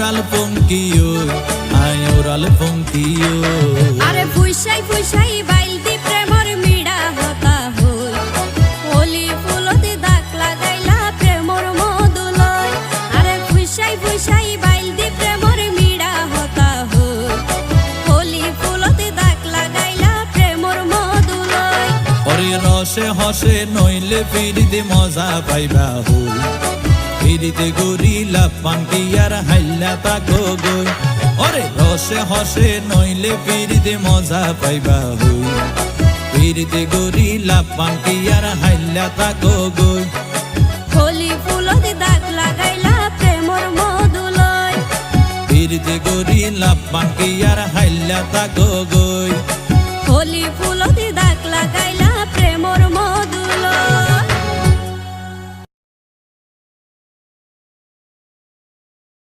Oral পঙ্কিও আয় oral পঙ্কিও আরে ফুইসাই ফুইসাই বাইল দি প্রেমর মিড়া হতা হই ওলি ফুলতে দাগ লাগাইলা প্রেমর মধুলয় আরে ফুইসাই ফুইসাই বাইল দি প্রেমর মিড়া হতা হই ওলি ফুলতে দাগ লাগাইলা প্রেমর মধুলয় ওরে রসে হসে নইলে ফিরিতে মজা পাইবা হই ফিরিতে গরিলা পাঙ্কি আর হাইলা তাকো গই ওরে রসে হসে নইলে ফিরিতে মজা পাইবা হই ফিরিতে গরিলা পাঙ্কি আর হাইলা তাকো গই ওলি ফুলতে দাগ লাগাইলা প্রেমর মধুলয় ফিরিতে গরিলা পাঙ্কি আর হাইলা তাকো গই।